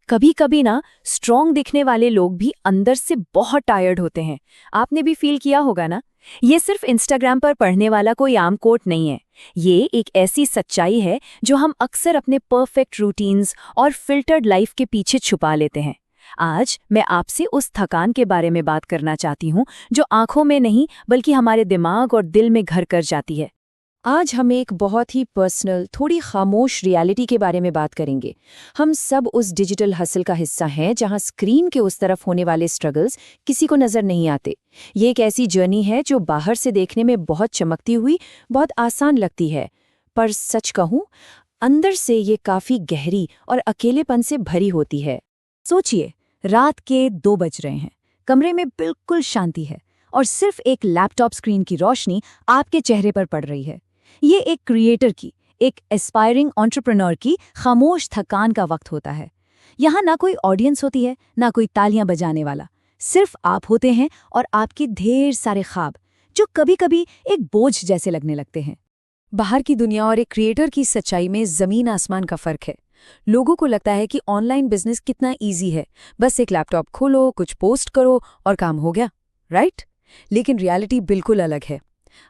कभी कभी ना स्ट्रॉन्ग दिखने वाले लोग भी अंदर से बहुत टायर्ड होते हैं। आपने भी फील किया होगा ना। ये सिर्फ इंस्टाग्राम पर पढ़ने वाला कोई आम कोट नहीं है। ये एक ऐसी सच्चाई है जो हम अक्सर अपने परफेक्ट रूटीन्स और फिल्टर्ड लाइफ के पीछे छुपा लेते हैं। आज मैं आपसे उस थकान के बारे में बात करना चाहती हूँ जो आंखों में नहीं बल्कि हमारे दिमाग और दिल में घर कर जाती है। आज हम एक बहुत ही पर्सनल, थोड़ी खामोश रियलिटी के बारे में बात करेंगे। हम सब उस डिजिटल हसल का हिस्सा हैं जहां स्क्रीन के उस तरफ होने वाले स्ट्रगल्स किसी को नजर नहीं आते। ये एक ऐसी जर्नी है जो बाहर से देखने में बहुत चमकती हुई, बहुत आसान लगती है, पर सच कहूं, अंदर से ये काफी गहरी और अकेलेपन से भरी होती है। सोचिए, रात के 2 बज रहे हैं, कमरे में बिल्कुल शांति है और सिर्फ एक लैपटॉप स्क्रीन की रोशनी आपके चेहरे पर पड़ रही है। ये एक क्रिएटर की, एक एस्पायरिंग एंटरप्रेन्योर की खामोश थकान का वक्त होता है। यहाँ ना कोई ऑडियंस होती है, ना कोई तालियां बजाने वाला, सिर्फ आप होते हैं और आपके ढेर सारे ख्वाब जो कभी-कभी एक बोझ जैसे लगने लगते हैं। बाहर की दुनिया और एक क्रिएटर की सच्चाई में जमीन आसमान का फर्क है। लोगों को लगता है कि ऑनलाइन बिजनेस कितना ईजी है, बस एक लैपटॉप खोलो, कुछ पोस्ट करो और काम हो गया, राइट? लेकिन रियलिटी बिल्कुल अलग है।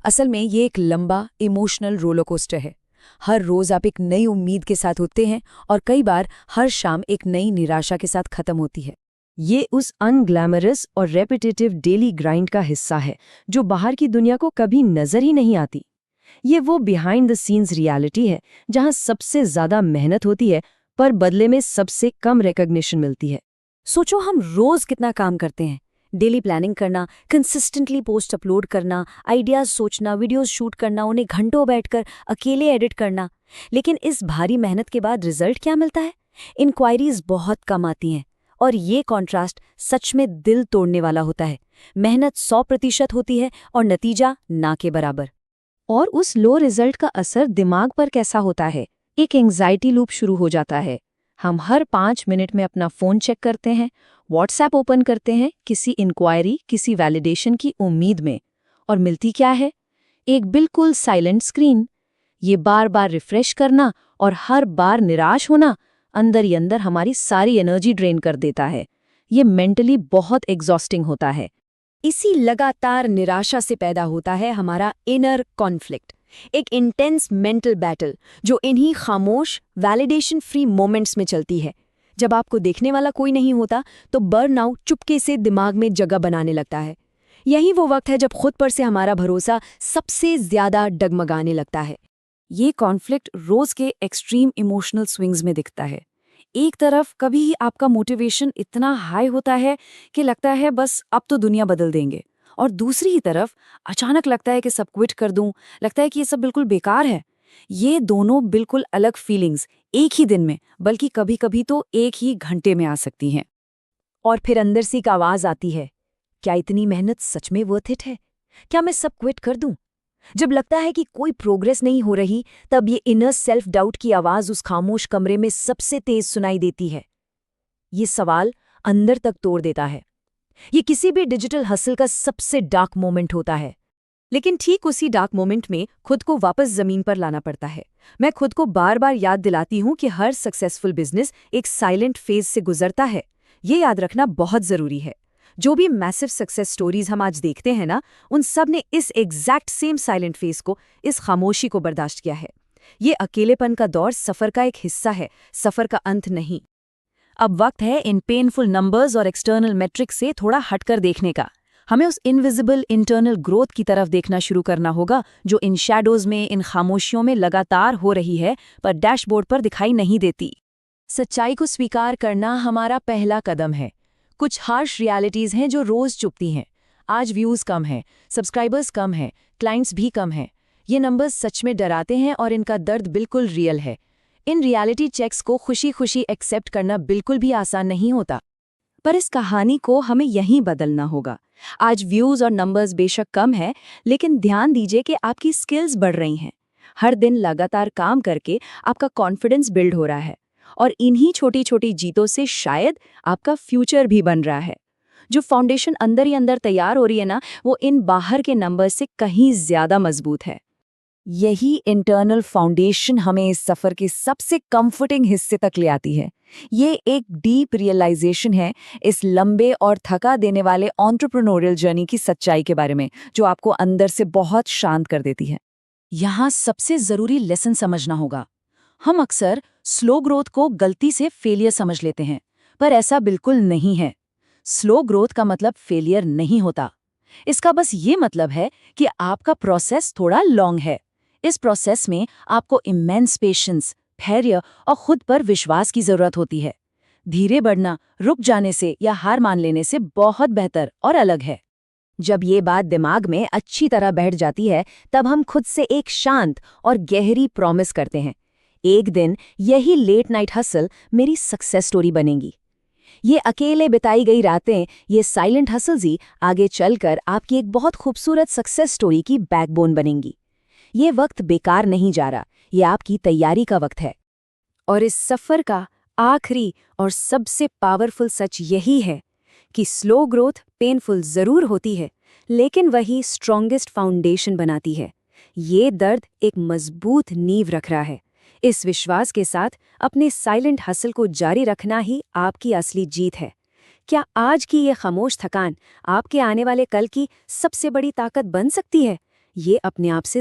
असल में ये एक लंबा इमोशनल रोलर कोस्टर है। हर रोज आप एक नई उम्मीद के साथ उठते हैं और कई बार हर शाम एक नई निराशा के साथ खत्म होती है। ये उस अनग्लैमरस और रेपिटेटिव डेली ग्राइंड का हिस्सा है जो बाहर की दुनिया को कभी नजर ही नहीं आती। ये वो बिहाइंड द सीन्स रियलिटी है जहां सबसे ज्यादा मेहनत होती है पर बदले में सबसे कम रिकॉग्निशन मिलती है। सोचो, हम रोज कितना काम करते हैं। डेली प्लानिंग करना, कंसिस्टेंटली पोस्ट अपलोड करना, आइडियाज सोचना, वीडियोस शूट करना, उन्हें घंटों बैठकर अकेले एडिट करना। लेकिन इस भारी मेहनत के बाद रिजल्ट क्या मिलता है? इंक्वायरीज बहुत कम आती हैं और ये कॉन्ट्रास्ट सच में दिल तोड़ने वाला होता है। मेहनत 100% होती है और नतीजा ना के बराबर। और उस लो रिजल्ट का असर दिमाग पर कैसा होता है? एक एंग्जाइटी लूप शुरू हो जाता है। हम हर 5 मिनट में अपना फ़ोन चेक करते हैं, व्हाट्सएप ओपन करते हैं, किसी इंक्वायरी, किसी वैलिडेशन की उम्मीद में, और मिलती क्या है? एक बिल्कुल साइलेंट स्क्रीन। ये बार बार रिफ्रेश करना और हर बार निराश होना अंदर ही अंदर हमारी सारी एनर्जी ड्रेन कर देता है। ये मेंटली बहुत एग्जॉस्टिंग होता है। इसी लगातार निराशा से पैदा होता है हमारा इनर कॉन्फ्लिक्ट, एक इंटेंस मेंटल बैटल जो इन्हीं खामोश, वैलिडेशन फ्री मोमेंट्स में चलती है। जब आपको देखने वाला कोई नहीं होता तो बर्नआउट चुपके से दिमाग में जगह बनाने लगता है। यही वो वक्त है जब खुद पर से हमारा भरोसा सबसे ज्यादा डगमगाने लगता है। ये कॉन्फ्लिक्ट रोज के एक्सट्रीम इमोशनल स्विंग्स में दिखता है। एक तरफ कभी आपका मोटिवेशन इतना हाई होता है कि लगता है बस अब तो दुनिया बदल देंगे, और दूसरी ही तरफ अचानक लगता है कि सब क्विट कर दूं, लगता है कि ये सब बिल्कुल बेकार है। ये दोनों बिल्कुल अलग फीलिंग्स एक ही दिन में, बल्कि कभी कभी तो एक ही घंटे में आ सकती हैं। और फिर अंदर से एक आवाज आती है, क्या इतनी मेहनत सच में वर्थ इट है? क्या मैं सब क्विट कर दूं? जब लगता है कि कोई प्रोग्रेस नहीं हो रही, तब ये इनर सेल्फ डाउट की आवाज उस खामोश कमरे में सबसे तेज सुनाई देती है। ये सवाल अंदर तक तोड़ देता है। ये किसी भी डिजिटल हसल का सबसे डार्क मोमेंट होता है। लेकिन ठीक उसी डार्क मोमेंट में खुद को वापस जमीन पर लाना पड़ता है। मैं खुद को बार बार याद दिलाती हूँ कि हर सक्सेसफुल बिजनेस एक साइलेंट फेज से गुजरता है। ये याद रखना बहुत जरूरी है। जो भी मैसिव सक्सेस स्टोरीज हम आज देखते हैं ना, उन सब ने इस एग्जैक्ट सेम साइलेंट फेज को, इस खामोशी को बर्दाश्त किया है। ये अकेलेपन का दौर सफर का एक हिस्सा है, सफर का अंत नहीं। अब वक्त है इन पेनफुल नंबर्स और एक्सटर्नल मैट्रिक्स से थोड़ा हटकर देखने का। हमें उस इनविजिबल इंटरनल ग्रोथ की तरफ देखना शुरू करना होगा जो इन शैडोज में, इन खामोशियों में लगातार हो रही है पर डैशबोर्ड पर दिखाई नहीं देती। सच्चाई को स्वीकार करना हमारा पहला कदम है। कुछ हार्श रियलिटीज़ हैं जो रोज चुभती हैं। आज व्यूज़ कम हैं, सब्सक्राइबर्स कम हैं, क्लाइंट्स भी कम हैं। ये नंबर्स सच में डराते हैं और इनका दर्द बिल्कुल रियल है। इन रियलिटी चेक्स को खुशी खुशी एक्सेप्ट करना बिल्कुल भी आसान नहीं होता, पर इस कहानी को हमें यहीं बदलना होगा। आज व्यूज़ और नंबर्स बेशक कम है, लेकिन ध्यान दीजिए कि आपकी स्किल्स बढ़ रही हैं। हर दिन लगातार काम करके आपका कॉन्फिडेंस बिल्ड हो रहा है, और इन्हीं छोटी छोटी जीतों से शायद आपका फ्यूचर भी बन रहा है। जो फाउंडेशन अंदर ही अंदर तैयार हो रही है ना, वो इन बाहर के नंबर से कहीं ज्यादा मजबूत है। यही इंटरनल फाउंडेशन हमें इस सफर के सबसे कंफर्टिंग हिस्से तक ले आती है। ये एक डीप रियलाइजेशन है इस लंबे और थका देने वाले एंटरप्रेन्योरियल जर्नी की सच्चाई के बारे में, जो आपको अंदर से बहुत शांत कर देती है। यहाँ सबसे जरूरी लेसन समझना होगा। हम अक्सर स्लो ग्रोथ को गलती से फेलियर समझ लेते हैं, पर ऐसा बिल्कुल नहीं है। स्लो ग्रोथ का मतलब फेलियर नहीं होता। इसका बस ये मतलब है कि आपका प्रोसेस थोड़ा लॉन्ग है। इस प्रोसेस में आपको इमेंस पेशेंस, धैर्य और खुद पर विश्वास की जरूरत होती है। धीरे बढ़ना रुक जाने से या हार मान लेने से बहुत बेहतर और अलग है। जब ये बात दिमाग में अच्छी तरह बैठ जाती है, तब हम खुद से एक शांत और गहरी प्रॉमिस करते हैं, एक दिन यही लेट नाइट हसल मेरी सक्सेस स्टोरी बनेगी। ये अकेले बिताई गई रातें, ये साइलेंट हसल्स ही आगे चलकर आपकी एक बहुत खूबसूरत सक्सेस स्टोरी की बैकबोन बनेंगी। ये वक्त बेकार नहीं जा रहा, ये आपकी तैयारी का वक्त है। और इस सफ़र का आखिरी और सबसे पावरफुल सच यही है कि स्लो ग्रोथ पेनफुल ज़रूर होती है, लेकिन वही स्ट्रॉन्गेस्ट फाउंडेशन बनाती है। ये दर्द एक मजबूत नींव रख रहा है। इस विश्वास के साथ अपने साइलेंट हसल को जारी रखना ही आपकी असली जीत है। क्या आज की ये खामोश थकान आपके आने वाले कल की सबसे बड़ी ताकत बन सकती है? ये अपने आप से